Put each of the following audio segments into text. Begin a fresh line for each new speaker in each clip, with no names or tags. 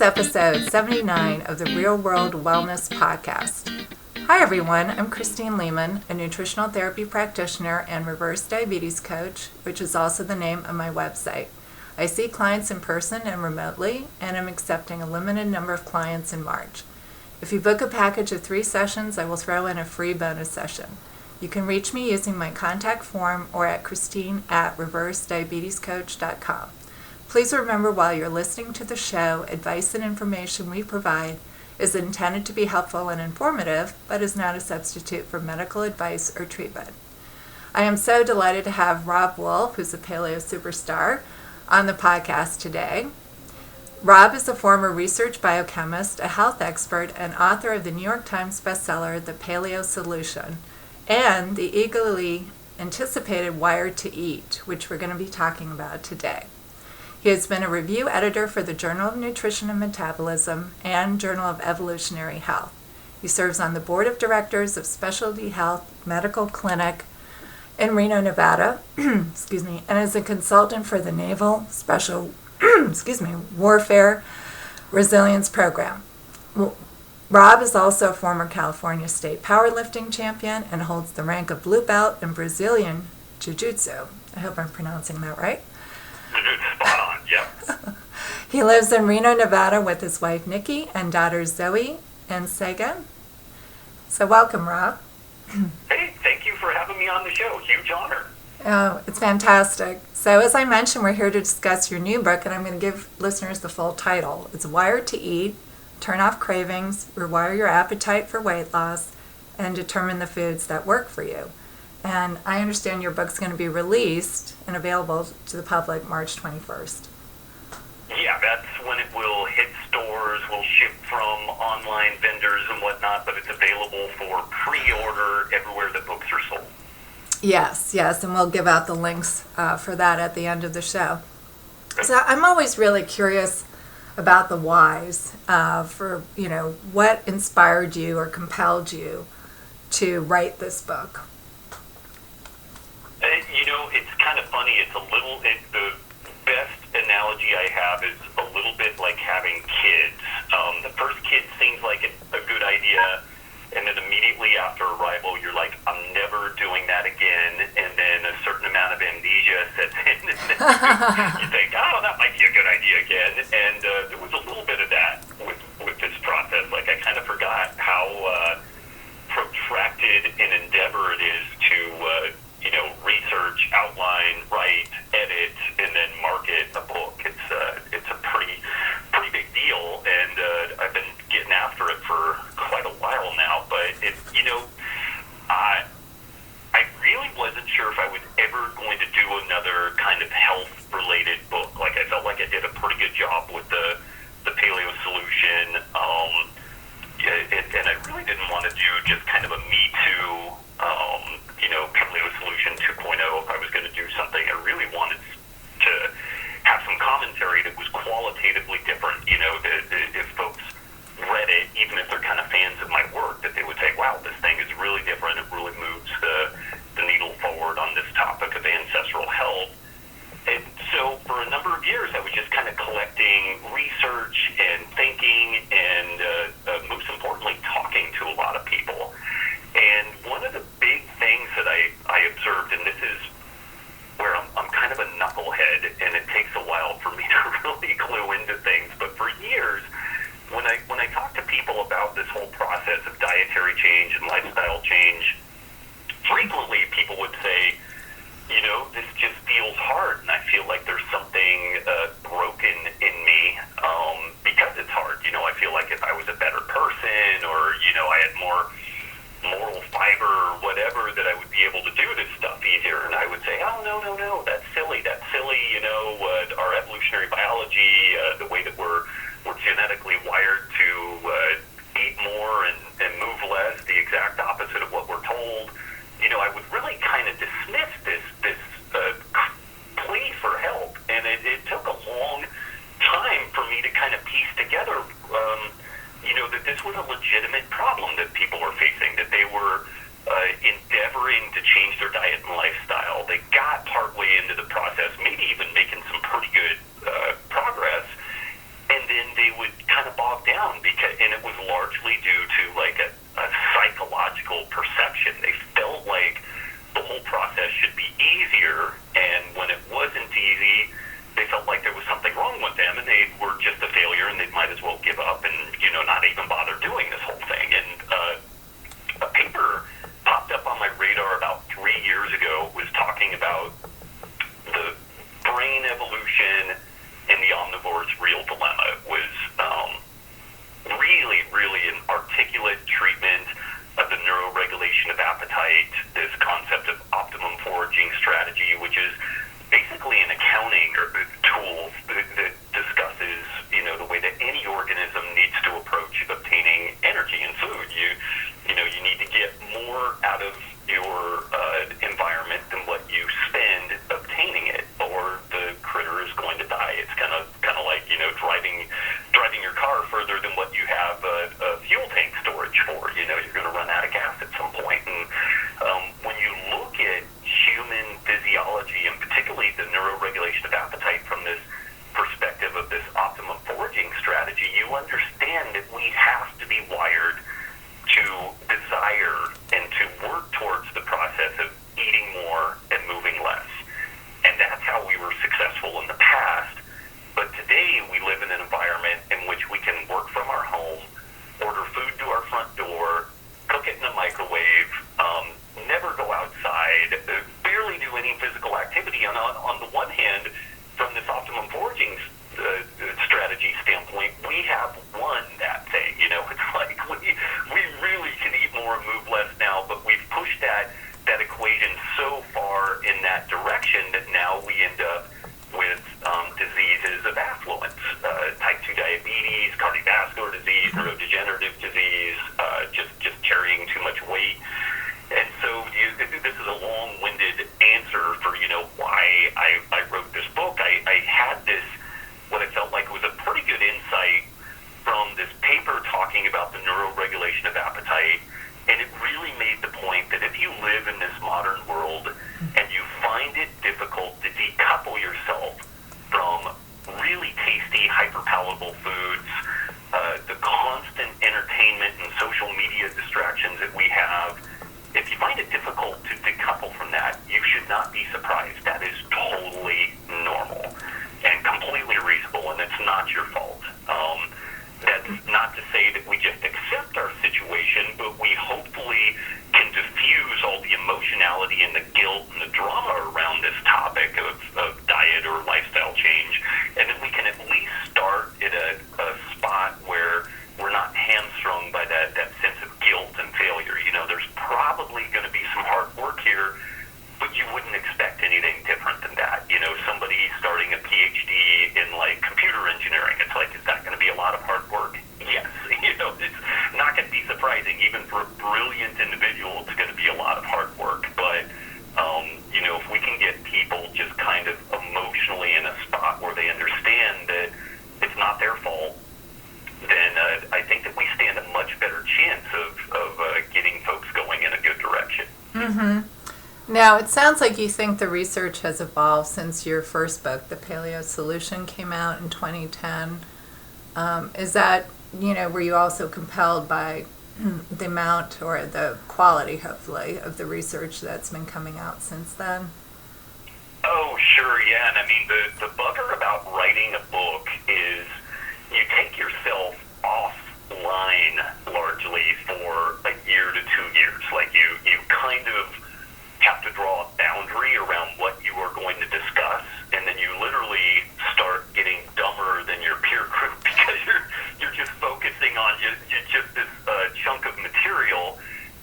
episode 79 of the Real World Wellness Podcast. Hi everyone, I'm Christine Lehman, a nutritional therapy practitioner and reverse diabetes coach, which is also the name of my website. I see clients in person and remotely, and I'm accepting a limited number of clients in March. If you book a package of 3 sessions, I will throw in a free bonus session. You can reach me using my contact form or at christine@reversediabetescoach.com. Please remember while you're listening to the show, advice and information we provide is intended to be helpful and informative, but is not a substitute for medical advice or treatment. I am so delighted to have Robb Wolf, who's a paleo superstar, on the podcast today. Robb is a former research biochemist, a health expert, and author of the New York Times bestseller, The Paleo Solution, and the eagerly anticipated Wired to Eat, which we're going to be talking about today. He has been a review editor for the Journal of Nutrition and Metabolism and Journal of Evolutionary Health. He serves on the board of directors of Specialty Health Medical Clinic in Reno, Nevada, and is a consultant for the Naval Special Warfare Resilience Program. Robb is also a former California State powerlifting champion and holds the rank of blue belt in Brazilian Jiu-Jitsu. I hope I'm pronouncing that right.
Spot on, yep.
He lives in Reno, Nevada with his wife Nikki and daughters Zoe and Sagan. So welcome, Robb.
Hey, thank you for having me on the show. Huge honor.
Oh, it's fantastic. So as I mentioned, we're here to discuss your new book, and I'm going to give listeners the full title. It's Wired to Eat, Turn Off Cravings, Rewire Your Appetite for Weight Loss, and Determine the Foods That Work for You. And I understand your book's going to be released and available to the public March 21st.
Yeah, that's when it will hit stores. We'll ship from online vendors and whatnot, but it's available for pre-order everywhere that books are sold.
Yes, and we'll give out the links for that at the end of the show. So I'm always really curious about the whys for, what inspired you or compelled you to write this book.
It's kind of funny. It's the best analogy I have is a little bit like having kids. The first kid seems like a good idea, and then immediately after arrival, you're like, I'm never doing that again, and then a certain amount of amnesia sets in, and then you think, oh, that might be a good idea again, and there was a little bit of that with this process. Like, I kind of forgot how protracted an endeavor it is to research, outline, write, edit, and then market a book. It's a pretty big deal, and I've been getting after it for quite a while now. But I really wasn't sure if I was ever going to do another kind of health-related book. Like, I felt like I did a pretty good job with the Paleo Solution, and I really didn't want to do just kind of a Me Too. Paleo Solution 2.0, if I was going to do something, I really wanted to have some commentary that was qualitatively different, that if folks read it, even if they're kind of fans of my work, that they would say, wow, this thing is really different, it really moves the needle forward on this topic of ancestral health. And so for a number of years, I was just kind of collecting research and thinking and, most importantly, talking to a lot of people. And one of the big things that I observed, and this is where I'm kind of a knucklehead, and it takes a while for me to really clue into things, but for years, when I talk to people about this whole process of dietary change and lifestyle change, frequently people would say, this just feels hard, and I feel like there's something broken in me because it's hard. I feel like if I was a better person, or, I had more moral fiber or whatever, that I would be able to do this stuff easier. And I would say, oh, no, that's silly. Our evolutionary biology, the way that we're genetically wired to eat more and move less, the exact opposite of what we're told. I would really kind of dismiss this plea for help. And it took a long time for me to kind of piece together that this was a legitimate problem that people were facing, that they were endeavoring to change their diet and lifestyle. They got partway into should be easier, and when it wasn't easy, they felt like there was something wrong with them, and they were just a failure, and they might as well give up and, not even bother doing this whole thing. And a paper popped up on my radar about 3 years ago, was talking about the brain evolution and the omnivore's real dilemma. It was really, really an articulate treatment of the neuro-regulation of appetite, this concept of optimum foraging strategy, which is basically an accounting or tool that discusses, the way that any organism needs to approach obtaining energy and food. You need to get more out of your environment than what you spend obtaining it, or the critter is going to die. It's kind of like driving your car further than what you have a fuel tank storage for. You're going to run out of gas at some point. And when you look at human physiology, and particularly the neuroregulation of appetite from this perspective of this optimum foraging strategy, you understand that we have to be wired to desire and to work towards the process of eating more and moving less. And that's how we were successful in the past. But today we live in an environment in which we can work from our home, order food to our front door, cook it in a microwave, never go outside, barely do any physical activity. And on the one hand, from this optimum foraging strategy standpoint, we have won that thing. It's like we really can eat more and move less now, but we've pushed that equation so far in that direction that now we end up with diseases of affluence, type 2 diabetes, cardiovascular disease, neurodegenerative disease, just carrying too much weight. And so this is a long-winded answer for, why I wrote this book. I had this, what I felt like was a pretty good insight from this paper talking about the neuroregulation of appetite, and it really made the point that if you live in this modern world and you find it difficult to decouple yourself from really tasty, hyper-palatable foods, the constant entertainment and social media distractions that we have, if you find it difficult to decouple from that, you should not be surprised. That is totally normal and completely reasonable, and it's not your fault. That's not to say that we just accept our situation, but we hopefully can diffuse all the emotionality and the guilt and the drama around this topic of diet or lifestyle change, and then we can at least start at a spot where we're not hamstrung by that sense of guilt and failure. There's probably going to be some hard work here, but you wouldn't expect anything different than that. Somebody starting a PhD in computer engineering, it's like, is that going to be a lot of hard work? Yes. It's not going to be surprising. Even for a brilliant individual, it's going to be a lot of hard work. But, if we can get people just kind of emotionally in a spot where they understand that it's not their fault, then I think that we stand a much better chance of getting folks going in a good direction.
Mm-hmm. Now, it sounds like you think the research has evolved since your first book, The Paleo Solution, came out in 2010. Is that, were you also compelled by the amount or the quality, hopefully, of the research that's been coming out since then?
Oh, sure, yeah. And I mean, the bugger about writing a book is you take yourself offline largely for a year to 2 years. Like you kind of have to draw a boundary around what you are going to discuss, and then you literally start getting dumber than your peer group because you're just focusing on just this chunk of material,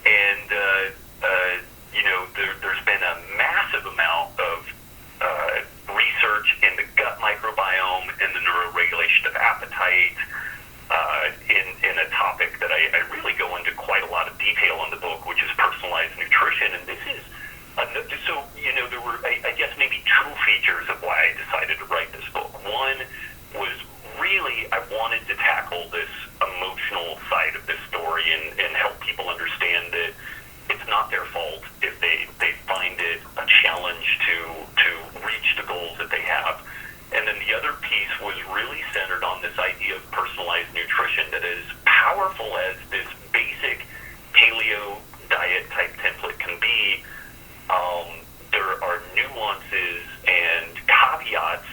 and there's been a massive amount of research in the gut microbiome and the neuroregulation of appetite, in a topic that I really go into quite a lot of detail in the book, which is personalized nutrition. And this is nuances and caveats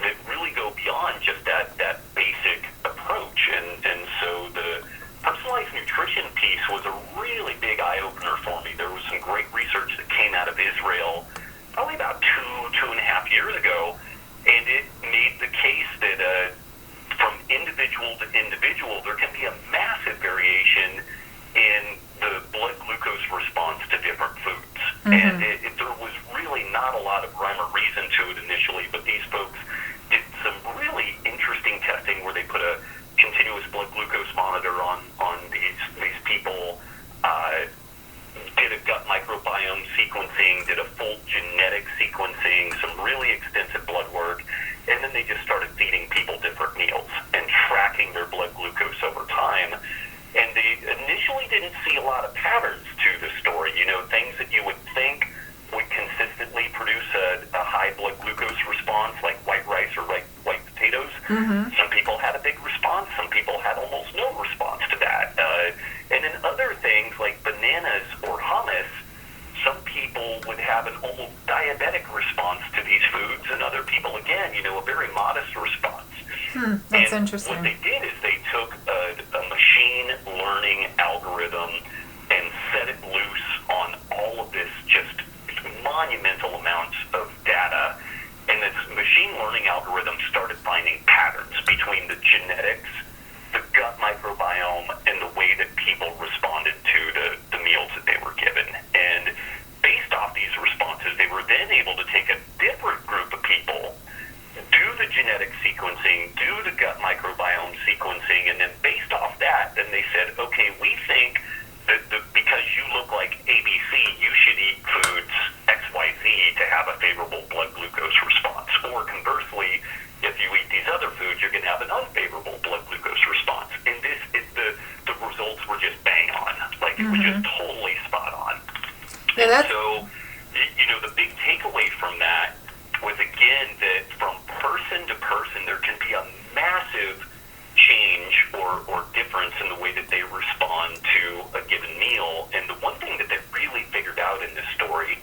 that really go beyond just that basic approach. And so the personalized nutrition piece was a really big eye-opener for me. There was some great research that came out of Israel probably about 2.5 years ago, and it made the case that from individual to individual, there can be a massive variation in the blood glucose response to different foods. And there was really not a lot of rhyme or reason to it initially, but these folks did some really interesting testing where they put a continuous blood glucose monitor on these people, did a gut microbiome sequencing, did a full genetic sequencing, some really extensive blood work, and then they just started feeding people different meals and tracking their blood glucose over time. And they initially didn't see a lot of patterns to the story, things that you would think would consistently produce a high blood glucose response, like white rice or white potatoes. Some people had a big response. Some people had almost no response to that. And then other things like bananas or hummus, some people would have an almost diabetic response to these foods, and other people, again, a very modest response.
That's
and
interesting.
What they did is they took a machine learning algorithm and set it loose on all of this just monumental amounts of data, and this machine learning algorithm started finding patterns between the genetics, the gut microbiome, and the way that people responded to the meals that they were given. And based off these responses, they were then able to take a different group of people, do the genetic sequencing, do the gut microbiome sequencing, and then based off that, then they said, okay, we think that because you look like ABC, you should eat foods XYZ to have a favorable blood glucose response. Or conversely, if you eat these other foods, you're going to have an unfavorable blood glucose response. And the results were just bang on. Like, it was just totally spot on.
Yeah,
and so, the big takeaway from that was, again, that from person to person, there can be a massive change or difference in the way that they respond to a given meal. And the one thing that they really figured out in this story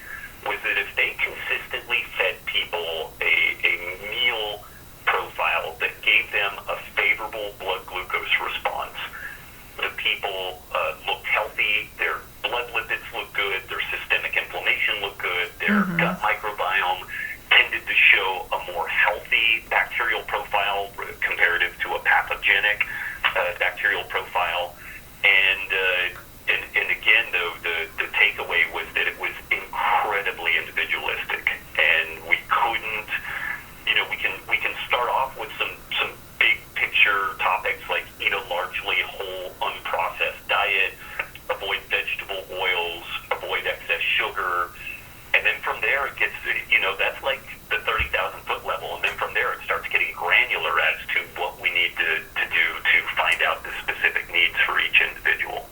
was that if they consistently fed people a meal profile that gave them a favorable blood glucose response, the people looked healthy, their blood lipids looked good, their systemic inflammation looked good, their gut microbiome tended to show a more healthy bacterial profile comparative to a pathogenic bacterial profile. And again, though, the takeaway was that it was incredibly individualistic, and we couldn't, we can start off with some big picture topics like eat a largely whole, unprocessed diet, avoid vegetable oils, avoid excess sugar, and then from there it gets, that's like the 30,000-foot level, and then from there it starts getting granular as to what we need to do to find out the specific needs for each individual.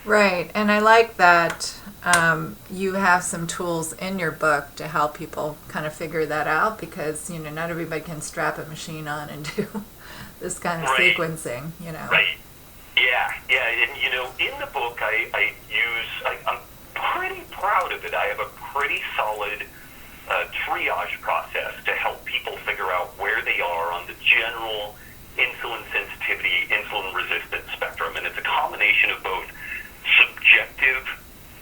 Right, and I like that you have some tools in your book to help people kind of figure that out, because, not everybody can strap a machine on and do this kind of sequencing,
Right. Yeah, and, in the book I'm pretty proud of it. I have a pretty solid triage process to help people figure out where they are on the general insulin sensitivity, insulin resistance spectrum. And it's a combination of both subjective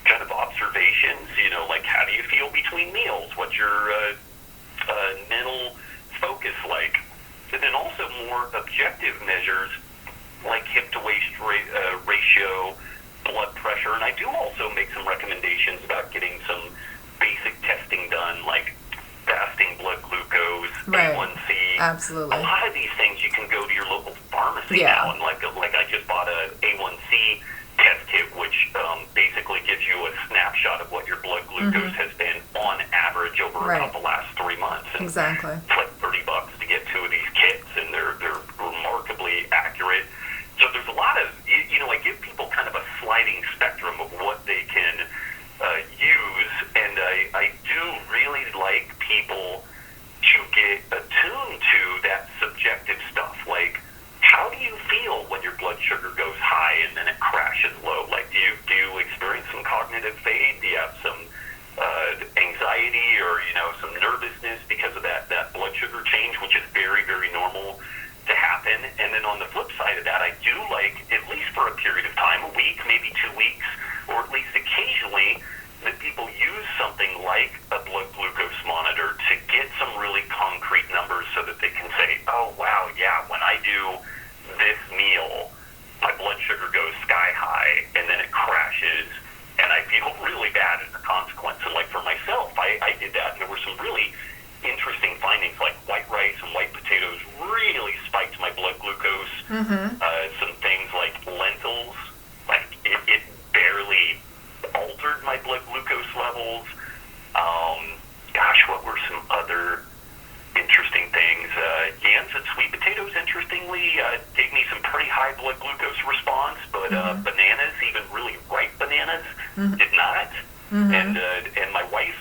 kind of observations, like how do you feel between meals? What's your mental focus like? And then also more objective measures like hip to waist ratio, blood pressure. And I do also make some recommendations about getting some basic testing done, like fasting blood glucose, A1C.
Absolutely.
A lot of these things you can go to your local pharmacy now, and like I just bought a A1C test kit, which basically gives you a snapshot of what your blood glucose has been on average over the last 3 months. And
exactly.
It's like $30 to get 2 of these kits, and they're remarkably accurate. So there's a lot of, I give people kind of a sliding spectrum of what they can use, and I do really like people to get attuned to that subjective stuff. Like, how do you feel when your blood sugar goes high and then it crashes low? Like, do you experience some cognitive fade? Do you have some anxiety or, some nervous there were some really interesting findings, like white rice and white potatoes really spiked my blood glucose. Some things like lentils, like it barely altered my blood glucose levels. What were some other interesting things? Yams and sweet potatoes, interestingly, gave me some pretty high blood glucose response, but bananas, even really ripe bananas, did not. And my wife,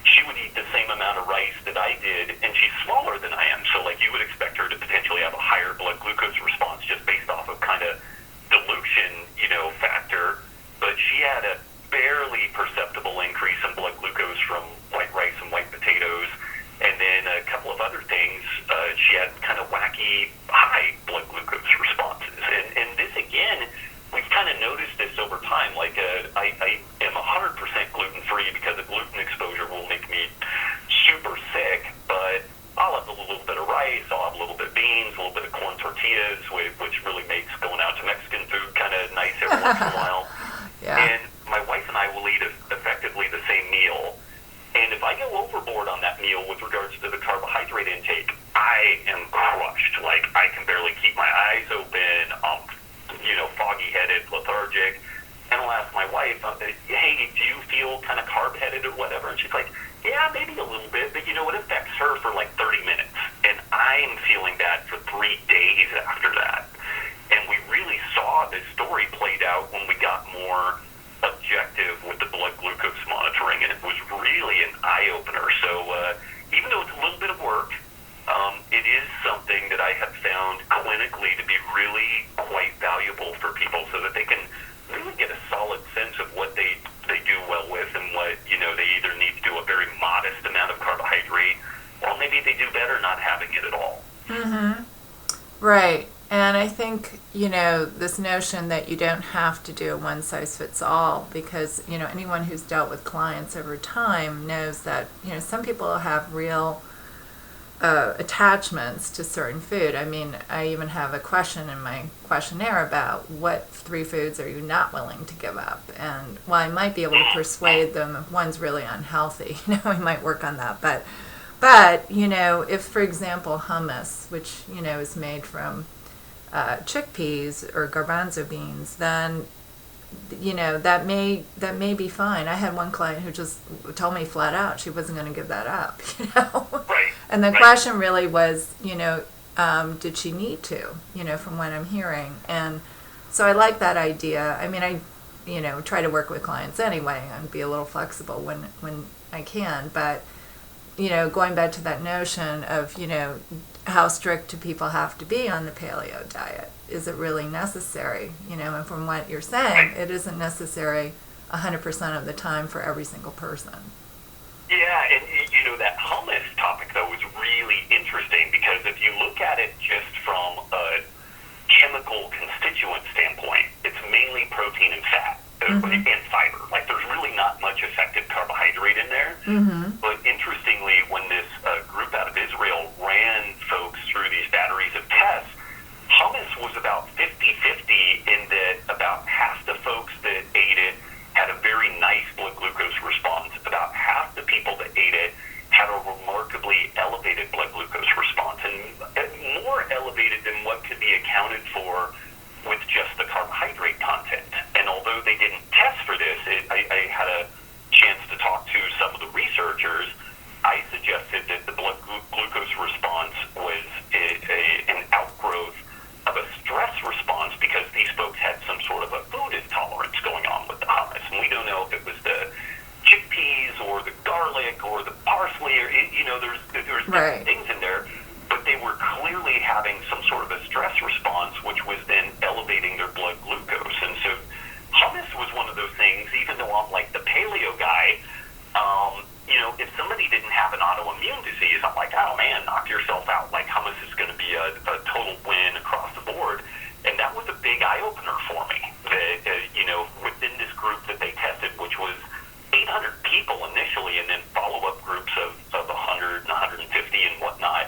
she would eat the same amount of rice that I did, and she's smaller than I am, so like you would expect her to potentially have a higher blood glucose response just based off of kind of dilution, factor, but she had a barely perceptible increase in blood glucose from white rice and white potatoes. And then a couple of other things, she had kind of wacky high blood glucose responses. And this, again, we've kind of noticed this over time. Like, I am 100% gluten-free because a gluten exposure will make me super sick, but I'll have a little bit of rice, I'll have a little bit of beans, a little bit of corn tortillas, which really makes going out to Mexican food kind of nice every once in a while.
Yeah.
And my wife and I will eat effectively the same meal. And if I go overboard on that meal with regards to the carbohydrate intake, I am crushed. Like, I can barely keep my eyes open. I'm, foggy-headed, lethargic. And I'll ask my wife, hey, do you feel kind of carb-headed or whatever? And she's like, yeah, maybe a little bit, but it affects her for like 30 minutes. And I'm feeling that for 3 days after that. And we really saw this story played out when we got more objective with the blood glucose monitoring, and it was really an eye-opener. So even though it's a little bit of work, it is something that I have found clinically to be really quite valuable for people so that they can really get a solid sense of what they do well with and what, they either need to do a very modest amount of carbohydrate, or maybe they do better not having it at all.
Right. And I think, this notion that you don't have to do a one-size-fits-all, because, anyone who's dealt with clients over time knows that, some people have real attachments to certain food. I mean, I even have a question in my questionnaire about what 3 foods are you not willing to give up. And while I might be able to persuade them if one's really unhealthy, we might work on that. But if, for example, hummus, which, is made from chickpeas or garbanzo beans, then that may be fine. I had one client who just told me flat out she wasn't going to give that up.
Right.
And the question really was, did she need to? From what I'm hearing, and so I like that idea. I mean, I try to work with clients anyway and be a little flexible when I can, but going back to that notion of, how strict do people have to be on the paleo diet? Is it really necessary? And from what you're saying, it isn't necessary 100% of the time for every single person.
Yeah, and that hummus topic, though, is really interesting because if you look at it just from a chemical constituent standpoint, it's mainly protein and fat and fiber. Like, there's really not much effective carbohydrate in there. But interestingly, when this group out of Israel ran folks through these batteries of tests, hummus was about 50-50 in that about half the folks that ate it had a very nice blood glucose response. About half the people that ate it had a remarkably elevated blood glucose response, and more elevated than what could be accounted for with just the carbohydrate content. And although they didn't test for this, I had a chance to talk to some of the researchers. I suggested that the blood glucose response was an outgrowth of a stress response because these folks had some sort of a food intolerance going on with the hummus. And we don't know if it was the chickpeas or the garlic or the parsley or, there's different things in there, but they were clearly having some sort of a stress response, which was then elevating their blood glucose. And so hummus was one of those things, even though I'm like the paleo guy, if somebody didn't have an autoimmune disease, I'm like, oh man, knock yourself out. Like, hummus is going to be a total win across the board. And that was a big eye-opener for me. That, within this group that they tested, which was 800 people initially, and then follow-up groups of 100 and 150 and whatnot,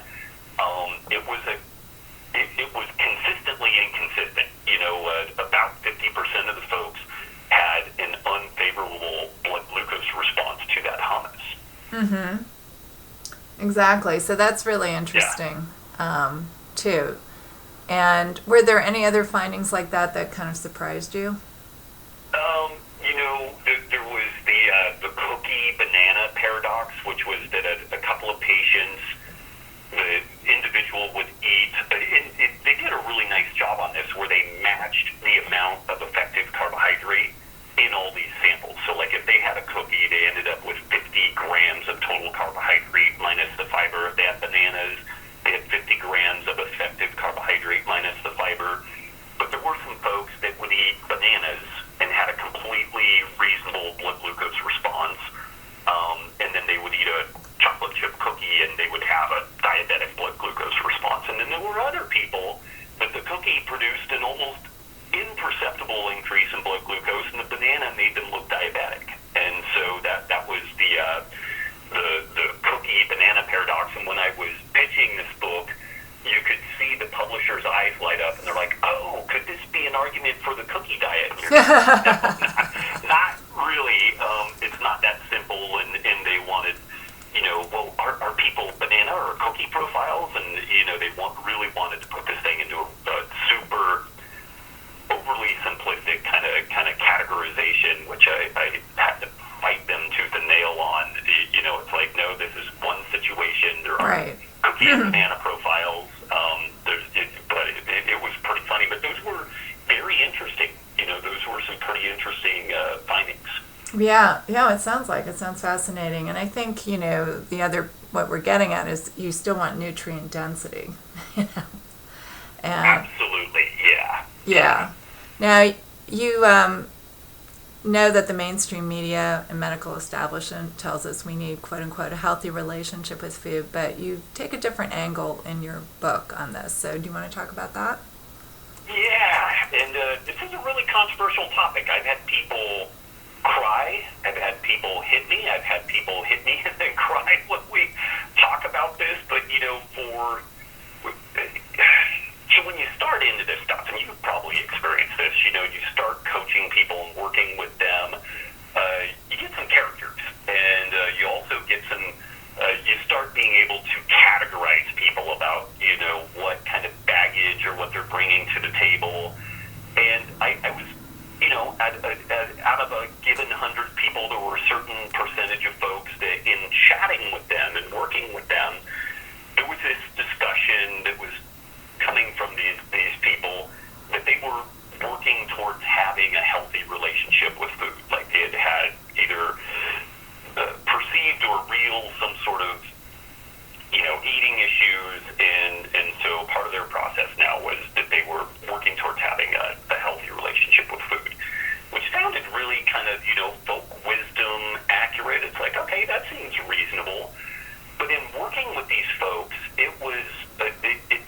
it was consistently inconsistent. About 50% of the folks had an unfavorable blood glucose response to that hummus.
exactly. So that's really interesting, too. And were there any other findings like that that kind of surprised you?
There was the cookie banana paradox, which was that a couple of patients, the individual would eat. They did a really nice job on this, where they matched the amount of effective carbohydrate in all these samples. So, like, if they had a cookie, they ended up with 50 grams of total carbohydrate minus the fiber. If they had bananas, they had 50 grams of effective carbohydrate minus the fiber. But there were some folks that would eat bananas and had a completely reasonable blood glucose response. And then they would eat a chocolate chip cookie and they would have a diabetic blood glucose response. And then there were other people that the cookie produced an almost imperceptible increase in blood glucose, and the banana made them look diabetic. And so that was the cookie banana paradox. And when I was pitching this book, you could see the publisher's eyes light up, and they're like, "Oh, could this be an argument for the cookie diet?" And you're like, no, not really. It's not that simple. And they wanted, well, are people banana or cookie profiles? And they really wanted to put this thing into a super overly simplistic kind of categorization, which I had to fight them tooth and nail on. It's like, no, this is one situation. There are cookie and banana profiles. But it was pretty funny. But those were very interesting. Those were some pretty interesting findings.
Yeah, it sounds fascinating. And I think, what we're getting at is you still want nutrient density, And
absolutely, yeah.
Yeah. Now, you know that the mainstream media and medical establishment tells us we need, quote unquote, a healthy relationship with food, but you take a different angle in your book on this. So do you want to talk about that?
Yeah, and this is a really controversial topic. I've had people cry. I've had people hit me. I've had people hit me and then cry when we talk about this. But, so when you start into this stuff, and you've probably experienced this, you start coaching people and working with them, you get some characters, and you also get some, you start being able to categorize people about, what kind of baggage or what they're bringing to the table. And I was, out of a given 100 people, there were a certain percentage of folks that in chatting with them and working with them, there was this discussion that was coming from these people that they were working towards having a healthy relationship with food. Like they had either perceived or real some sort of, eating issues, and so part of their process now was that they were working towards having a healthy relationship with food, which sounded really kind of, folk wisdom accurate. It's like, okay, that seems reasonable. But in working with these folks, it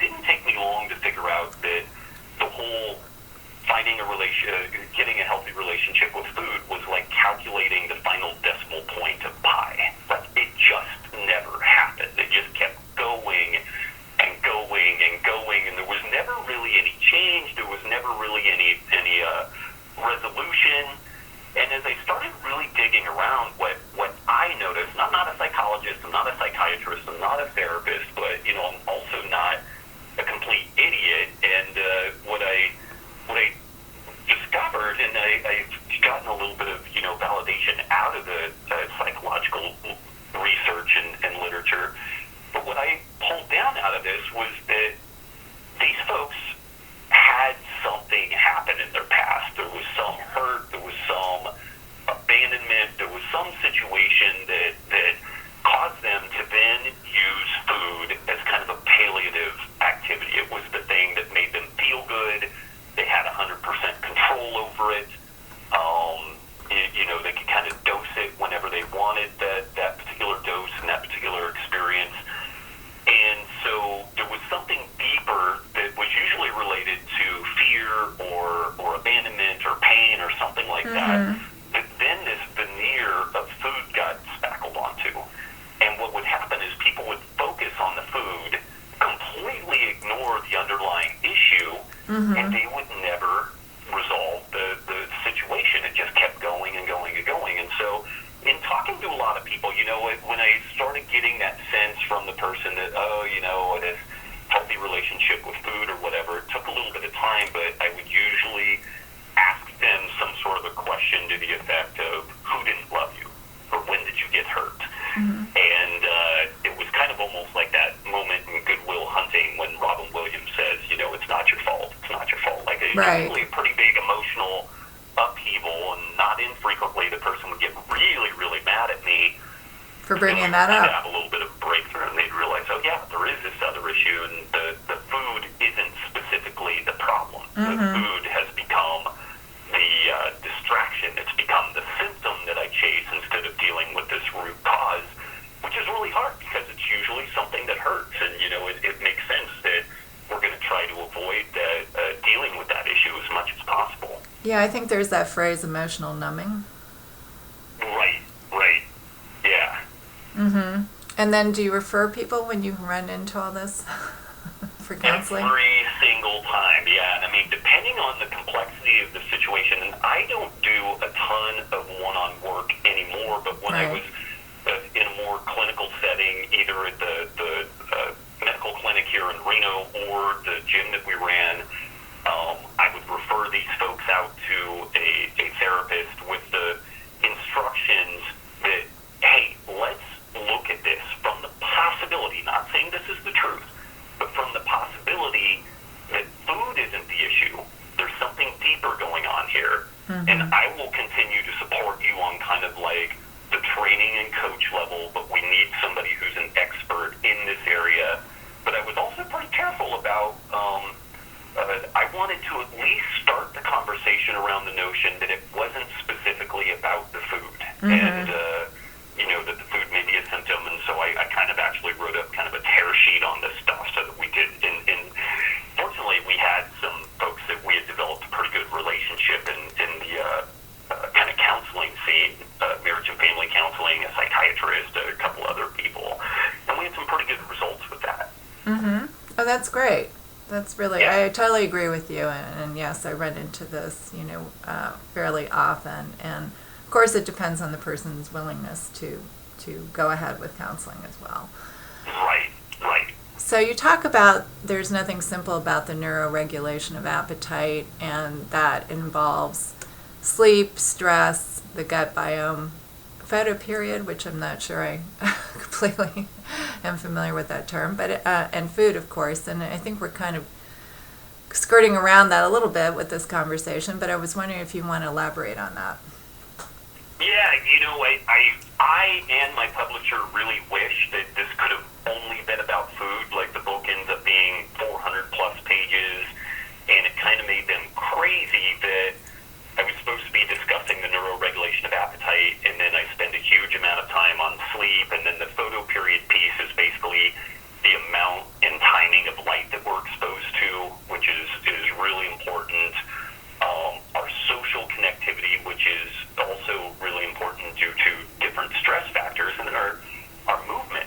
didn't take me long to figure out that the whole getting a healthy relationship with food was like calculating the final decimal point of pi. Like, it just never happened. It just kept going and going and going, and there was never really any change. There was never really any resolution. And as I started really digging around, what I noticed, and I'm not a psychologist, I'm not a psychiatrist, I'm not a therapist, but I'm also not a complete idiot. And what I discovered, and I've gotten a little bit of validation out of the psychological research and literature, but what I pulled down out of this was that these folks had something happen in their past. There was some hurt, there was some abandonment, there was some situation that caused them to then use food as kind of a getting that sense from the person that, this healthy relationship with food or whatever. It took a little bit of time, but I would usually ask them some sort of a question to the effect of, who didn't love you? Or when did you get hurt? Mm-hmm. And it was kind of almost like that moment in Good Will Hunting when Robin Williams says, it's not your fault. It's not your fault. Like, it's really a pretty big emotional upheaval, and not infrequently the person would get really, really mad at me
for bringing that up.
Have a little bit of a breakthrough, and they'd realize, oh yeah, there is this other issue, and the food isn't specifically the problem. Mm-hmm. The food has become the distraction. It's become the symptom that I chase instead of dealing with this root cause, which is really hard because it's usually something that hurts, and it makes sense that we're going to try to avoid dealing with that issue as much as possible.
Yeah, I think there's that phrase, emotional numbing.
Right, yeah.
Mm-hmm. And then do you refer people when you run into all this for counseling?
Every single time, yeah. And I mean, depending on the complexity of the situation, and I don't do a ton of one-on work anymore, but when I was in a more clinical setting, either at the medical clinic here in Reno or the gym that we ran, I would refer these folks out to a therapist with the instructions that, hey, let's look at this from the possibility, not saying this is the truth, but from the possibility that food isn't the issue. There's something deeper going on here. Mm-hmm. And I will continue to support you on kind of like the training and coach level, but we need somebody who's an expert in this area. But I was also pretty careful about, I wanted to at least start the conversation around the notion that it wasn't specifically about the food. Mm-hmm. And, that the food may be a symptom. And so I kind of actually wrote up kind of a tear sheet on this stuff so that we could, and fortunately we had some folks that we had developed a pretty good relationship in the kind of counseling scene, marriage and family counseling, a psychiatrist, a couple other people. And we had some pretty good results with that.
Mm-hmm. Oh, that's great. That's really, I totally agree with you. And yes, I run into this, fairly often. And of course, it depends on the person's willingness to go ahead with counseling as well.
Right.
So you talk about there's nothing simple about the neuro-regulation of appetite, and that involves sleep, stress, the gut biome, photoperiod, which I'm not sure I completely am familiar with that term, but and food, of course. And I think we're kind of skirting around that a little bit with this conversation, but I was wondering if you want to elaborate on that.
Yeah, I and my publisher really wish that this could have only been about food. Like, the book ends up being 400 plus pages, and it kind of made them crazy that I was supposed to be discussing the neuro-regulation of appetite, and then I spend a huge amount of time on sleep, and then the photoperiod piece is basically the amount and timing of light that we're exposed to, which is really important. Our social connectivity, which is also really important due to different stress factors, and then our movement.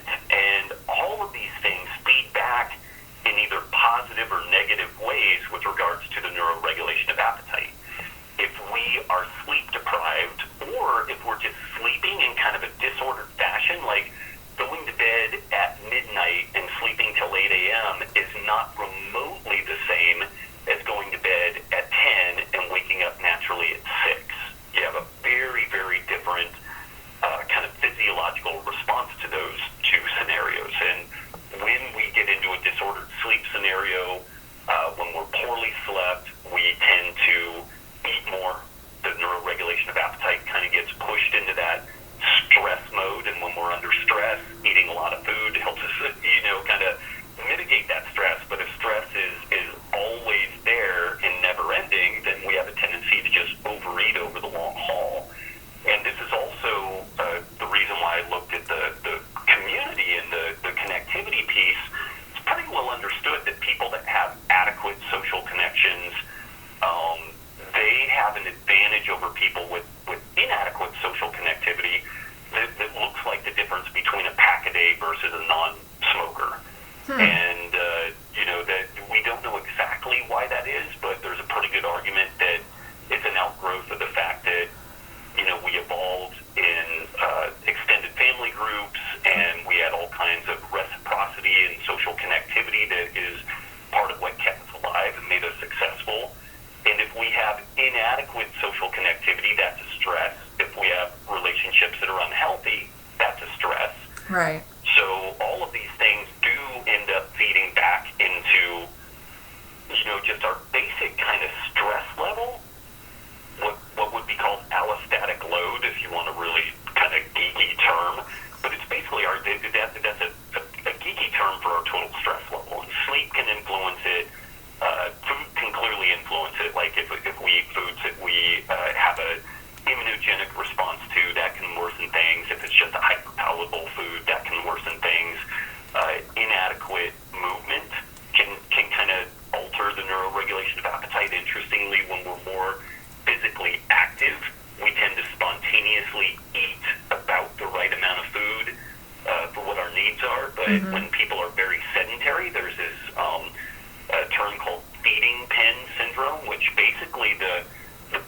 but when people are very sedentary, there's this a term called feeding pen syndrome, which basically the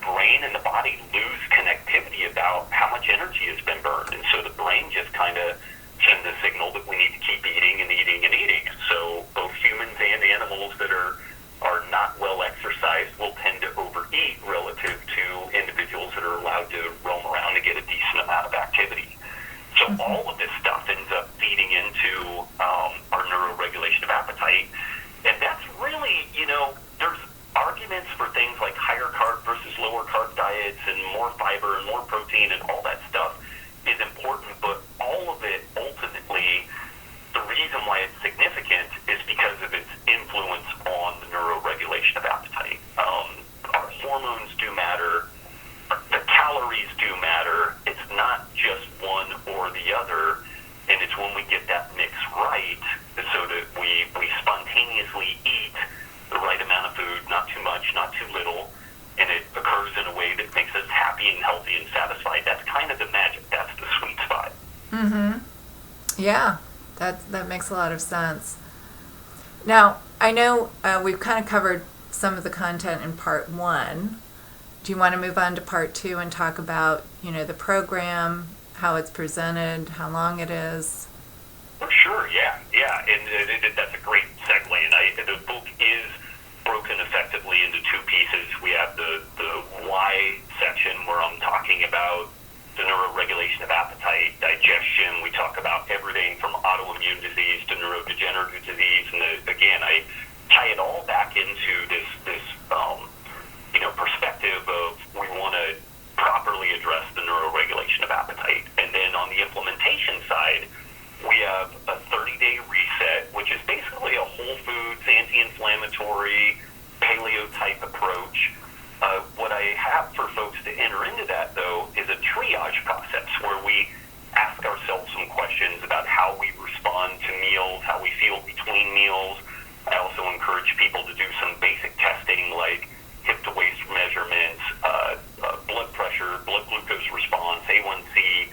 brain and the body lose connectivity about how much energy has been burned. And so the brain just kind of sends a signal that we need to keep eating and eating and eating. So both humans and animals that are not well exercised will tend to overeat relative to individuals that are allowed to roam around and get a decent amount of activity. So all of this stuff ends up feeding into our neuro-regulation of appetite. And that's really, there's arguments for things like higher carb versus lower carb diets and more fiber and more protein and all that stuff is important, but all of it ultimately, the reason why it's significant is because of its influence on the neuro-regulation of appetite. Our hormones do matter. The calories do matter. It's not just one or the other, and it's when we get that mix right so that we spontaneously eat the right amount of food, not too much, not too little, and it occurs in a way that makes us happy and healthy and satisfied. That's kind of the magic. That's the sweet spot.
Yeah, that makes a lot of sense. Now, I know we've kind of covered some of the content in part 1. Do you want to move on to part 2 and talk about, the program, how it's presented, how long it is?
Sure, yeah. And that's a great segue. And the book is broken effectively into 2 pieces. We have the why section where I'm talking about the neuroregulation of appetite, digestion. We talk about everything from autoimmune disease to neurodegenerative disease. And again, I tie it all back into this perspective of we want to properly address the neuroregulation of appetite. And then on the implementation side, we have a 30-day reset, which is basically a whole foods, anti-inflammatory, paleo-type approach. What I have for folks to enter into that, though, is a triage process where we ask ourselves some questions about how we respond to meals, how we feel between meals. I also encourage people to do some basic testing like hip-to-waist measurements, blood pressure, blood glucose response, A1C.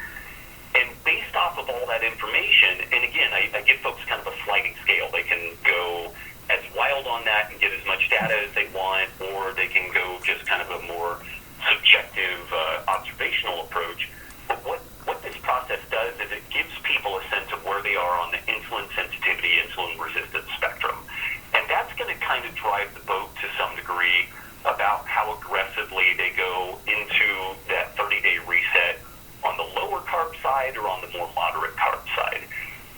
And based off of all that information, and again, I give folks kind of a sliding scale. They can go as wild on that and get as much data as they want, or they can go just kind of a more subjective, observational approach. But what this process does is it gives people a sense of where they are on the insulin sensitivity, insulin resistance spectrum. And that's going to kind of drive the boat to some degree about how aggressively they go into that 30-day reset on the lower carb side or on the more moderate carb side.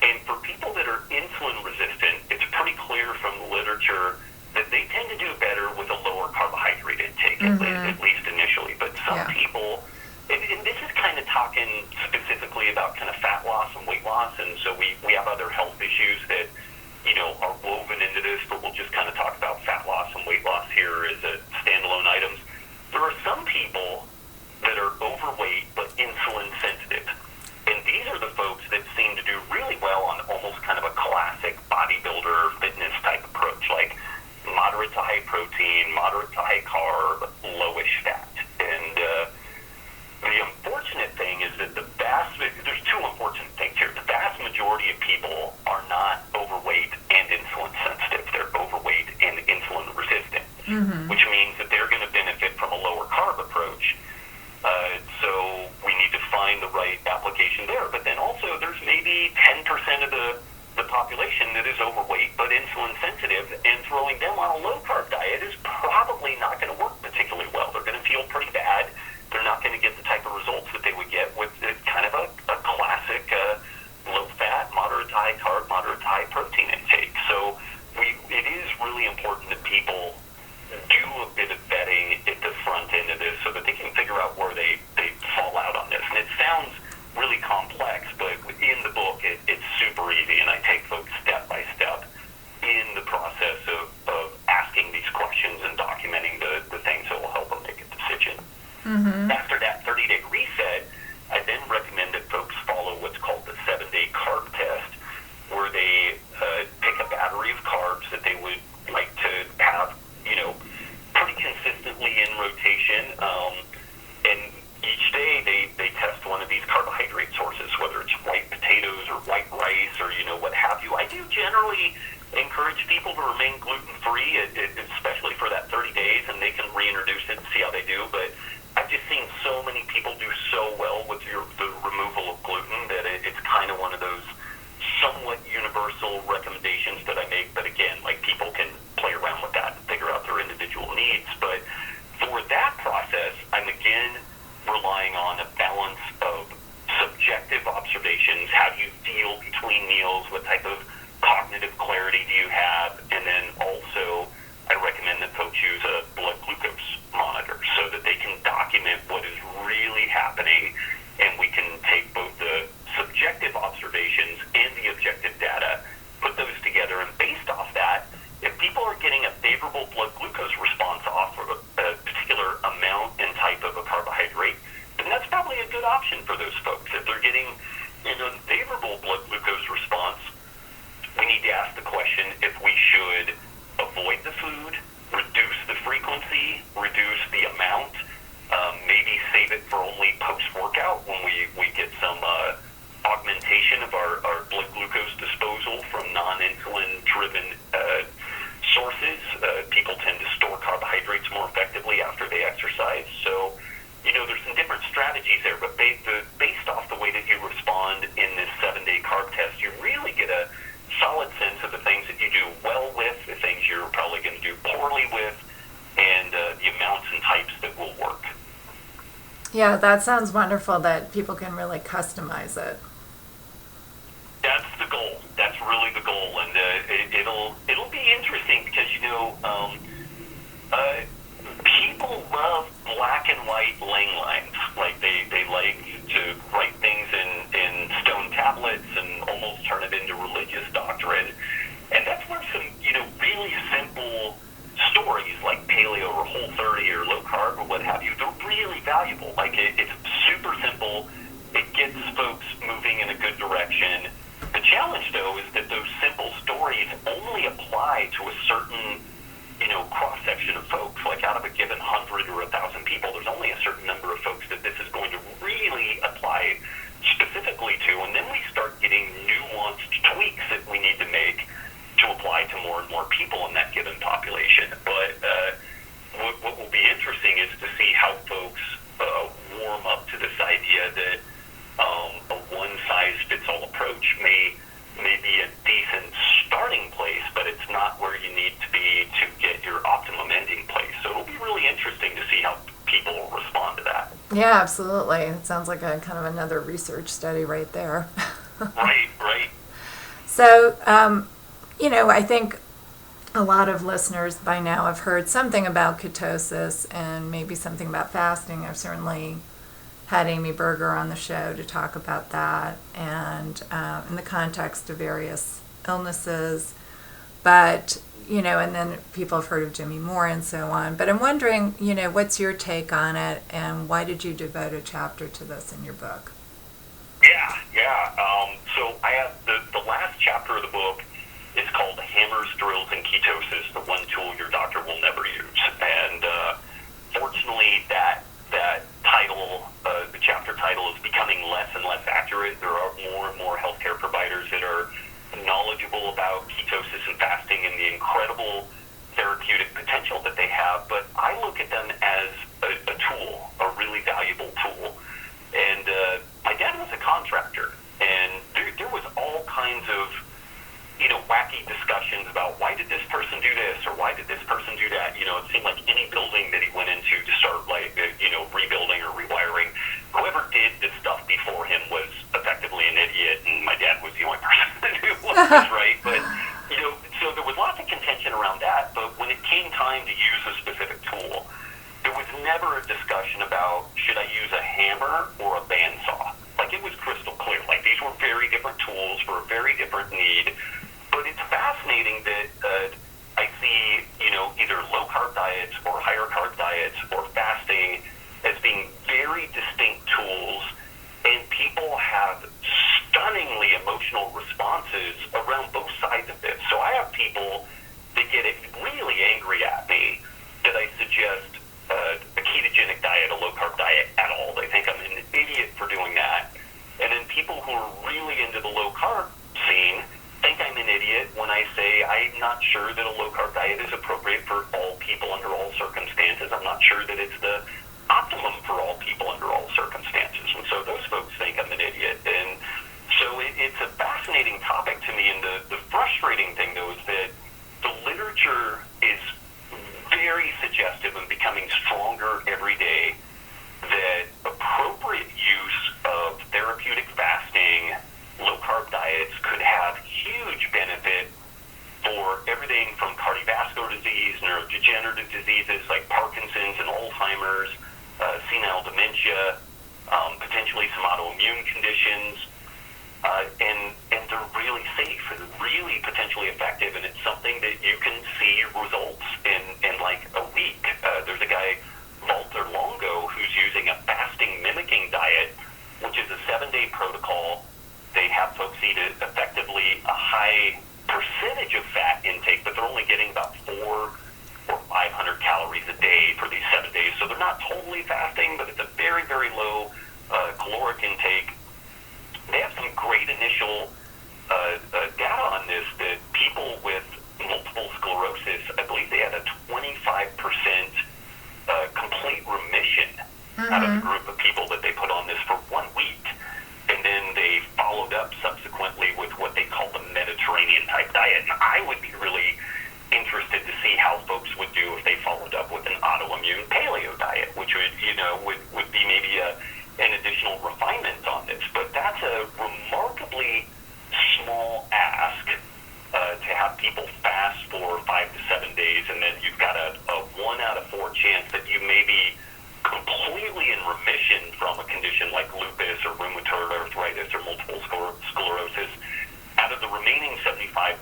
And for people that are insulin resistant, it's pretty clear from the literature that they tend to do better with a lower carbohydrate intake, at least initially. But some people, and this is kind of talking specifically about kind of fat loss and weight loss, and so we have other health issues that are woven into this, but we'll just kind of talk about fat loss and weight loss here as a standalone items. There are some people that are overweight but insulin sensitive. And these are the folks that seem to do really well on almost kind of a classic bodybuilder fitness type approach, like moderate to high protein, moderate to high carb, lowish fat. And the unfortunate thing is that there's 2 unfortunate things here. The vast majority of people are not overweight and insulin sensitive. They're overweight and insulin resistant, which means that they're going to benefit from a lower carb approach. So we need to find the right application there. But then also there's maybe 10% of the population that is overweight but insulin sensitive, and throwing them on a low carb diet is probably not going to work particularly well. They're going to feel pretty bad. They're not going to get the type of results that they would get with kind of a classic low fat, moderate to high carb, moderate to high protein intake. So it is really important that people do a bit of vetting at the front end of this so that they can figure out where they fall out on this. And it sounds really complex, but in the book it's super easy, and I take folks step by step in the process of asking these questions and documenting the things that will help them make a decision. After that 30-day reset, I then recommend that folks follow what's called the 7-day carb test, where they pick a battery of carbs that they would like to have, pretty consistently in rotation. And each day they test one of these carbohydrate sources, whether it's white potatoes or white rice or, what have you. I do generally encourage people to remain gluten-free, especially for that 30 days, and they can reintroduce it and see how they do. But I've just seen so many people do so well with the removal of gluten that it's kind of one of those somewhat universal recommendations that I make. But again, like, people can play around with that and figure out their individual needs. But for that process, I'm again relying on a balance of subjective observations. How do you feel between meals? What type of cognitive clarity do you have? And then also, I recommend that folks use a blood glucose monitor so that they can document what is really happening, and we can take both the subjective observations and the objective data, put those together, and based off that, if people are getting a favorable blood glucose response off of a particular amount and type of a carbohydrate, then that's probably a good option for those folks. If they're getting an unfavorable blood glucose response, we need to ask the question if we should avoid the food, reduce the frequency, reduce the amount, maybe save it for only post-workout when we get some augmentation of our blood glucose disposal from non-insulin driven sources. People tend to store carbohydrates more effectively after they exercise. So, there's some different strategies there, but based off the way that you respond in this 7-day carb test, you really get a solid sense of the things that you do well with, the things you're probably going to do poorly with, and the amounts and types that will work.
Yeah, that sounds wonderful that people can really customize it.
That's the goal. That's really the goal, and it'll be interesting because people love black and white lane lines. Like they like to write things in stone tablets and almost turn it into religious doctrine, and that's where some really simple stories like paleo or Whole30 or low carb or what have you, they're really valuable. Like it's super simple. It gets folks moving in a good direction. The challenge, though, is that those simple stories only apply to a certain, cross-section of folks. Like out of a given 100 or 1,000 people, there's only a certain number of folks that this is going to really apply specifically to, and then we start getting nuanced tweaks that we need to make to apply to more and more people in that given population. But what will be interesting is to see how folks warm up to this idea that a one-size-fits-all approach may be a decent starting place, but it's not where you need to be to get your optimum ending place. So it'll be really interesting to see how people will respond to that.
Yeah, absolutely. It sounds like a kind of another research study right there.
Right.
So, I think a lot of listeners by now have heard something about ketosis and maybe something about fasting. I've certainly had Amy Berger on the show to talk about that and in the context of various illnesses. But, and then people have heard of Jimmy Moore and so on. But I'm wondering, what's your take on it and why did you devote a chapter to this in your book?
Yeah. So I have the last chapter of the book is called Hammers, Drills, and Ketosis, the one tool your doctor will never use. And fortunately, that title, the chapter title, is becoming less and less accurate. There are more and more healthcare providers that are knowledgeable about ketosis and fasting and the incredible therapeutic potential that they have. But I look at them as a tool, a really valuable tool. And my dad was a contractor, and there was all kinds of wacky discussions about why did this person do this or why did this person do that. It seemed like any building that he went into to start rebuilding or rewiring, whoever did this stuff before him was effectively an idiot, and my dad was the only person who was right. But so there was lots of contention around that. But when it came time to use a specific tool, there was never a discussion about should I use a hammer or a bandsaw. Like, it was crystal clear. Like, these were very different tools for a very different need. But it's fascinating that I see, either low-carb diets or higher-carb diets or fasting as being very distinct tools, and people have stunningly emotional responses around both sides of this. So I have people that get really angry at me that I suggest a ketogenic diet, a low-carb diet at all. They think I'm an idiot for doing that. And then people who are really into the low-carb scene not sure that a low-carb diet is appropriate for all people under all circumstances. I'm not sure that it's the optimum for all people under all circumstances. And so those folks think I'm an idiot. And so it's a fascinating topic to me. And the frustrating thing, though, is that the literature is very suggestive and becoming stronger every day that appropriate use of therapeutic fasting, low-carb diets could have huge benefit for everything from cardiovascular disease, neurodegenerative diseases like Parkinson's and Alzheimer's, senile dementia, potentially some autoimmune conditions, and they're really safe and really potentially effective, and it's something that you can see results in like a week. There's a guy, Walter Longo, who's using a fasting mimicking diet, which is a 7-day protocol. They have folks eat effectively a high percentage of fat intake, but they're only getting about 400 or 500 calories a day for these 7 days. So they're not totally fasting, but it's a very, very low caloric intake. They have some great initial data on this, that people with multiple sclerosis, I believe they had a 25% complete remission out of the group of people that they put on this for 1 week. And then they followed up subsequently with what they call the Mediterranean type diet. And I would be really interested to see how folks would do if they followed up with an autoimmune paleo diet, which would be maybe an additional refinement on this. But that's a remarkably small ask to have people fast for 5 to 7 days, and then you've got a 1 out of 4 chance that you may be completely in remission from a condition like lupus or rheumatoid arthritis or multiple sclerosis. Out of the remaining 75%,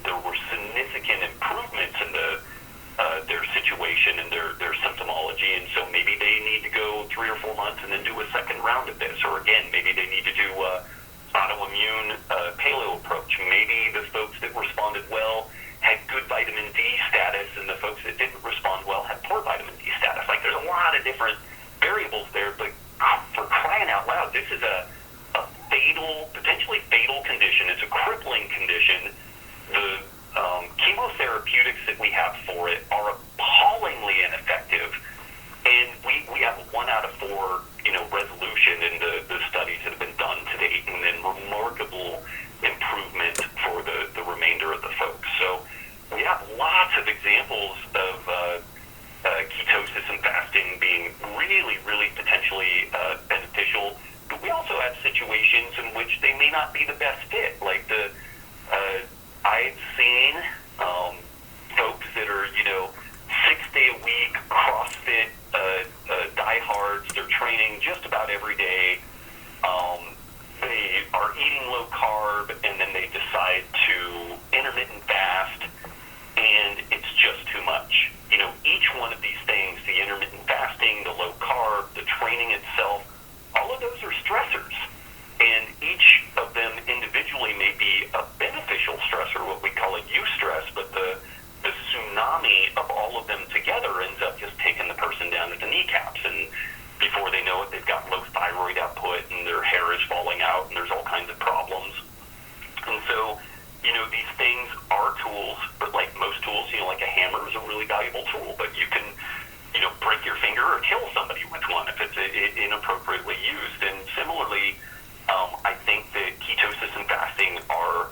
there were significant improvements in their situation and their symptomology, and so maybe they need to go 3 or 4 months and then do a second round of this, or again, maybe they need to do autoimmune paleo approach. Maybe the folks that responded well had good vitamin D status, and the folks that didn't respond well had poor vitamin D status. Like, there's a lot of different variables there, but for crying out loud, this is a potentially fatal condition. It's a crippling condition. The chemotherapeutics that we have for it are appallingly ineffective, and we have a 1 out of 4 resolution in the studies that have been done to date, and then remarkable improvement for the remainder of the folks. So we have lots of examples of ketosis and fasting being really, really potentially beneficial, but we also have situations in which they may not be the best fit. Like I've seen folks that are 6-day-a-week CrossFit diehards. They're training just about every day. They are eating low carb, and then they decide to intermittent fast, and it's just too much. Each one of these things, the intermittent fasting, the low carb, the training itself, all of those are stressors. And each of them individually may be a beneficial stressor, what we call a eustress, but the tsunami of all of them together ends up just taking the person down to the kneecaps. And before they know it, they've got low thyroid output, and their hair is falling out, and there's all kinds of problems. And so, these things are tools, but like most tools, like a hammer is a really valuable tool, but you can, break your finger or kill somebody with one if it's inappropriately used. And similarly, I think that ketosis and fasting are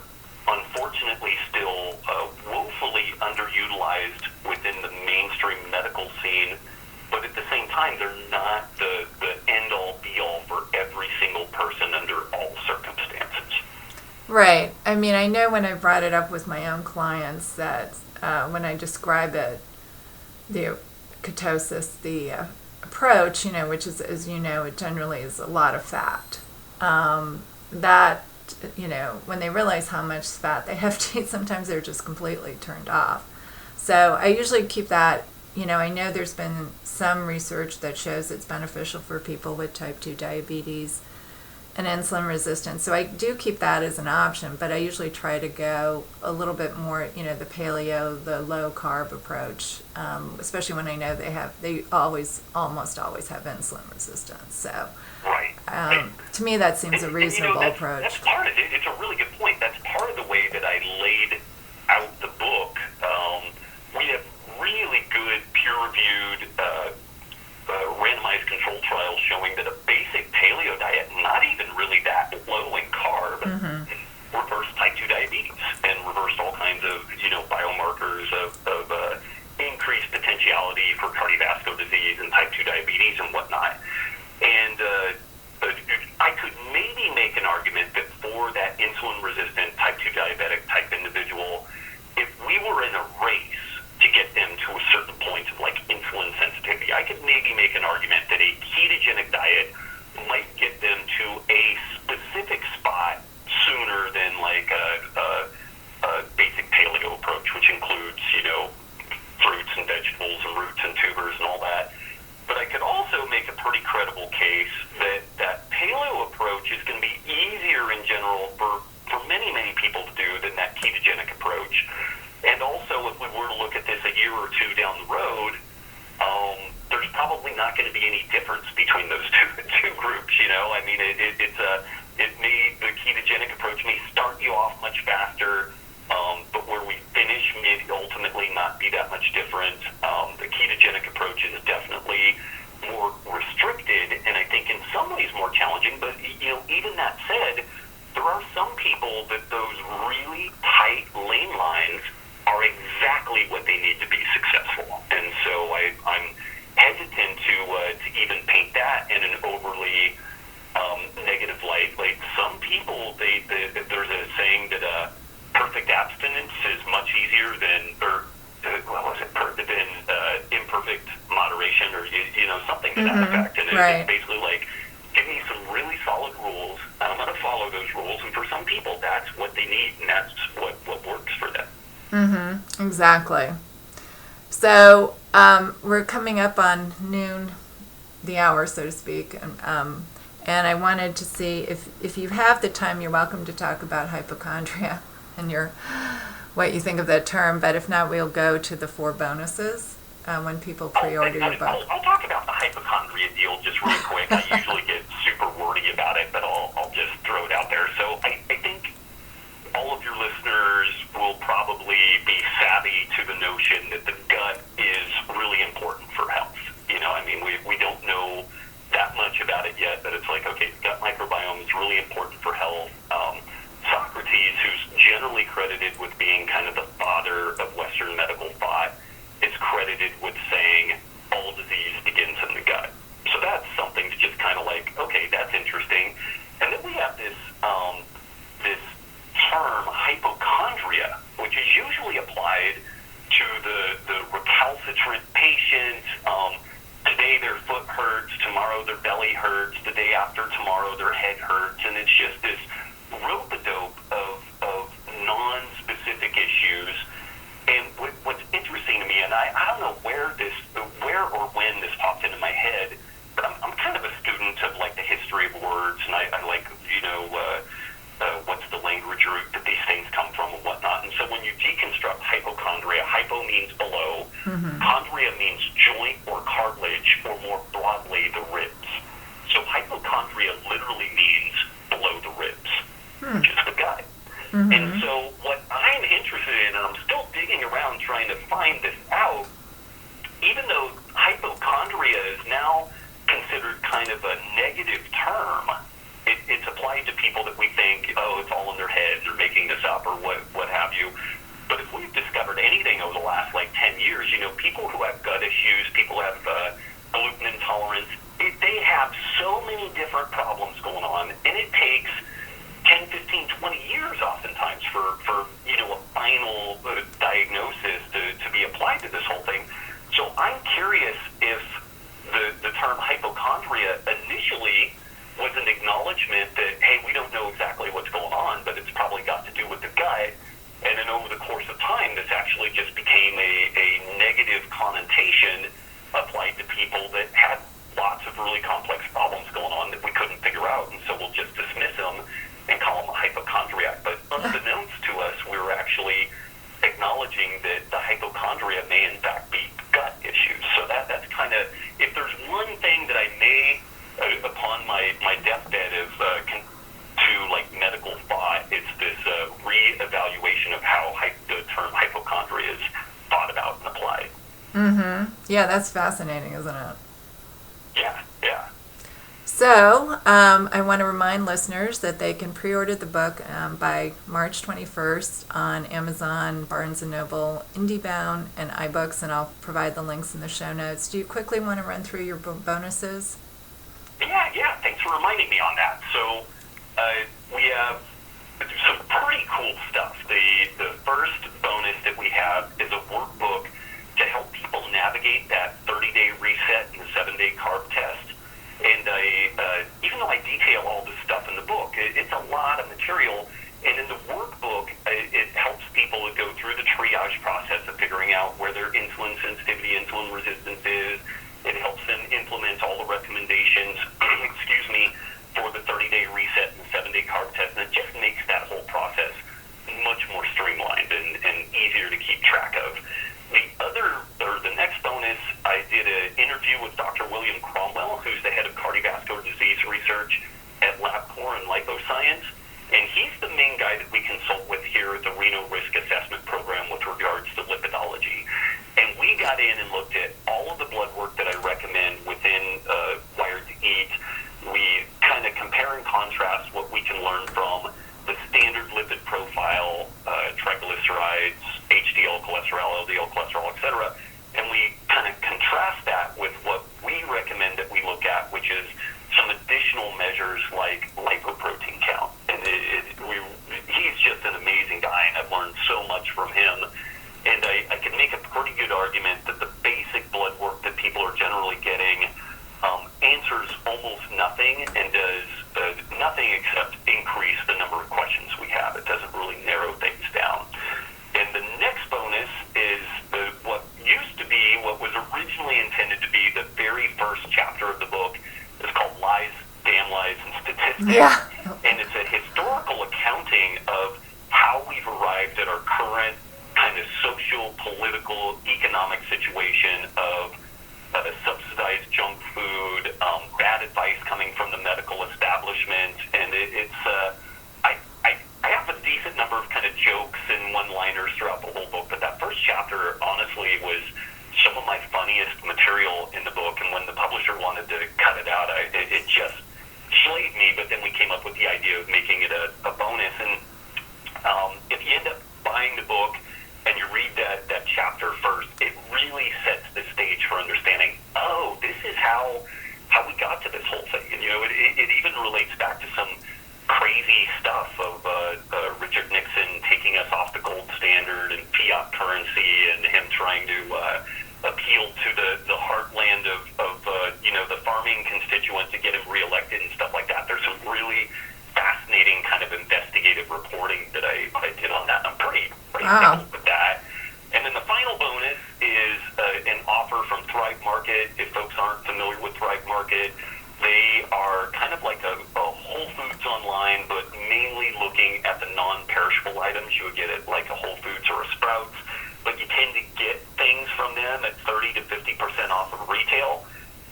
unfortunately still woefully underutilized within the mainstream medical scene, but at the same time, they're not the end-all, be-all for every single person under all circumstances.
Right. I mean, I know when I brought it up with my own clients that when I describe it, the ketosis, the approach, which is, as you know, it generally is a lot of fat. That, when they realize how much fat they have to eat, sometimes they're just completely turned off. So I usually keep that, I know there's been some research that shows it's beneficial for people with type 2 diabetes and insulin resistance. So I do keep that as an option, but I usually try to go a little bit more, the paleo, the low carb approach, especially when I know they almost always have insulin resistance. So
right.
To me, that seems a reasonable approach.
That's part of it. It's a really good point. That's part of the way that I laid people to do than that ketogenic approach. And also, if we were to look at this a year or two down the road, there's probably not going to be any difference between those two groups. I mean, the ketogenic approach may start you off much faster, but where we finish may ultimately not be that much different. The ketogenic approach is definitely more restricted, and I think in some ways more challenging. But even that said, there are some people that those really tight lane lines are exactly what they need to be successful, and so I'm hesitant to even paint that in an overly negative light. Like some people, there's a saying that perfect abstinence is much easier than imperfect moderation, or something to that effect. And
Right.
it's basically like, give me some really solid rules, and I'm going to follow those rules. And for some people, that's what they need, and that's what works for them.
Exactly. So we're coming up on noon, the hour, so to speak, and I wanted to see if you have the time, you're welcome to talk about hypochondria and what you think of that term. But if not, we'll go to the 4 bonuses when people pre-order your book.
I'll talk about the hypochondria deal just really quick. I usually get super wordy about it, but I'll just throw it out there. So I think all of your listeners will probably be savvy to the notion that the gut is really important for health. I mean, we don't know that much about it yet, but it's like, okay, the gut microbiome is really important for health. Socrates, who's generally credited with being kind of the father of Western medical thought, is credited with saying all disease begins in the gut. So that's something to just kind of like, okay, that's interesting. And then we have this term hypochondria, which is usually applied to the recalcitrant patient. Today their foot hurts, tomorrow their belly hurts, the day after tomorrow their head hurts, and it's just this rope-a-dope of non-specific issues. And what's interesting to me, and I don't know where or when this popped into my head, but I'm kind of a student of like the history of words, and I like what's the language root that these things come from and whatnot. And so when you deconstruct hypochondria, hypo means below, chondria means joint or cartilage, or more broadly, the ribs. So hypochondria literally means below the ribs, which is the gut. And so what I'm interested in, and I'm still digging around trying to find this out, even though hypochondria is now considered kind of a negative term, it's applied to people that we think, oh, it's all in their heads, or making this up, or what have you. But if we've discovered anything over the last 10 years, people who have gut issues, people who have gluten intolerance, they have so many different problems going on, and it takes 10, 15, 20 years oftentimes for a final diagnosis to be applied to this whole thing. So I'm curious if the term hypochondria initially was an acknowledgement that, hey, we don't know exactly what's going on, but it's probably got to do with the gut. And then over the course of time, this actually just became a negative connotation applied to people that had lots of really complex problems going on that we couldn't figure out. And so we'll just dismiss them and call them a hypochondriac. But unbeknownst to us, we were actually acknowledging that the hypochondria may in fact be gut issues. So that's kind of, if there's one thing that I may, upon my deathbed of to medical thought, it's this re-evaluation of how the term hypochondria is thought about and applied.
Yeah, that's fascinating, isn't it?
Yeah.
So I want to remind listeners that they can pre-order the book by March 21st on Amazon, Barnes & Noble, IndieBound, and iBooks, and I'll provide the links in the show notes. Do you quickly want to run through your bonuses?
Yeah. Thanks for reminding me on that. So we have some pretty cool stuff. The first bonus that we have is a workbook to help people navigate that 30-day reset and the 7-day carb test. And even though I detail all this stuff in the book, it's a lot of material. And in the workbook, it helps people to go through the triage process of figuring out where their insulin sensitivity, insulin resistance is. It helps them implement all the recommendations, for the 30-day reset and the 7-day carb test. And it just makes that whole process total cholesterol, etc. And we kind of contrast that with what we recommend that we look at, which is some additional measures like lipoprotein count. And he's just an amazing guy, and I've learned so much from him. And I can make a pretty good argument that the basic blood work that people are generally getting answers almost nothing and does nothing except increase the number of questions we have. It doesn't really narrow things down. And the next bonus is what used to be, what was originally intended to be the very first chapter of the book. It's called Lies, Damn Lies, and Statistics.
Yeah.
And it's a historical accounting of how we've arrived at our current kind of social, political, economic situation of subsidized junk food, bad advice coming from the medical establishment, and I have a decent number of kind of jokes and one-liners throughout the whole book, but that first chapter, honestly, was some of my funniest material in the book, and when the publisher wanted to cut it out, it just slayed me, but then we came up with the idea of making it a bonus, and if you end up buying the book and you read that chapter first, it really sets the stage for understanding, oh, this is how we got to this whole thing. And, it even relates back to some crazy stuff of Richard Nixon taking us off the gold standard and fiat currency and him trying to appeal to the heartland of the farming constituents to get him reelected and stuff like that. There's some really fascinating kind of investigative reporting that I did on that. I'm pretty
Wow.
thankful with that. And then the final bonus is an offer from Thrive Market. If folks aren't familiar with Thrive Market, they are kind of like a Whole Foods online, but mainly looking at the non-perishable items. You would get it like a Whole Foods or a Sprouts, but you tend to get things from them at 30 to 50% off of retail.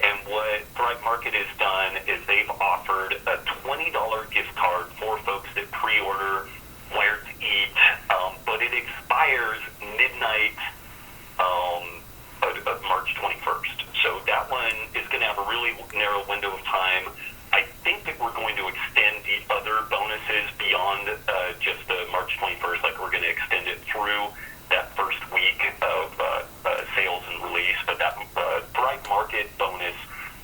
And what Thrive Market has done is they've offered a $20 gift card for folks that pre-order Wired to Eat, but it expires midnight of March 21st. So that one is going to have a really narrow window of time. I think that we're going to extend the other bonuses beyond just the March 21st. Like, we're going to extend it through that first week of sales and release. But that Thrive Market bonus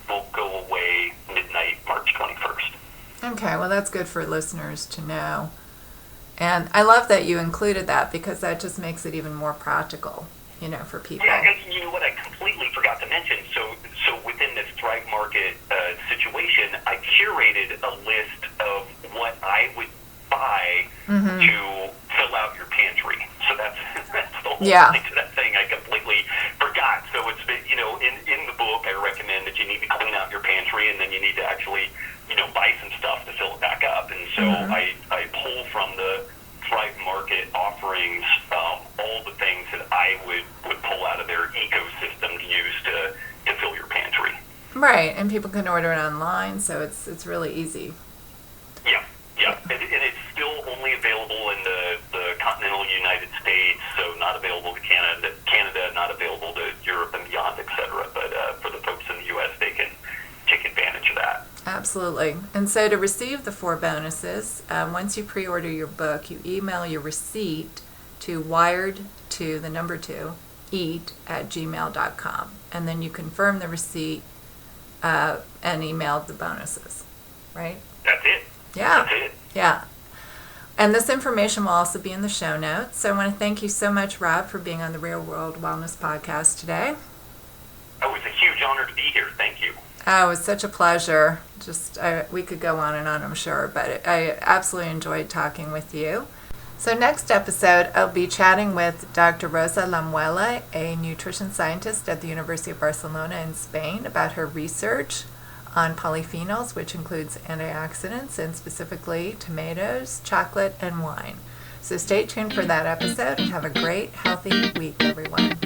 will go away midnight March 21st.
Okay, well, that's good for listeners to know. And I love that you included that, because that just makes it even more practical, for people.
Yeah, and you know what I completely forgot to mention? So within this Thrive Market situation, I curated a list of what I would buy to fill out your pantry. So that's the whole thing to that thing I completely forgot. So it's, in the book, I recommend that you need to clean out your pantry, and then you need to actually, buy some stuff to fill it back up. And so I pull from the Thrive Market offerings all the things that I would pull out of their ecosystem to use to fill your pantry.
Right, and people can order it online, so it's really easy.
Yeah, and it's still only available in the continental United States, so not available to Canada, not available to Europe and beyond, etc. But for the folks in the U.S., they can take advantage of that.
Absolutely. And so to receive the 4 bonuses, once you pre-order your book, you email your receipt to wired2eat@gmail.com. And then you confirm the receipt and email the bonuses, right?
That's it.
Yeah.
That's it.
Yeah. And this information will also be in the show notes. So I want to thank you so much, Rob, for being on the Real World Wellness Podcast today.
Oh, it was a huge honor to be here. Thank you.
Oh, it was such a pleasure. We could go on and on, I'm sure, but I absolutely enjoyed talking with you. So next episode, I'll be chatting with Dr. Rosa Lamuela, a nutrition scientist at the University of Barcelona in Spain, about her research on polyphenols, which includes antioxidants, and specifically tomatoes, chocolate, and wine. So stay tuned for that episode, and have a great, healthy week, everyone.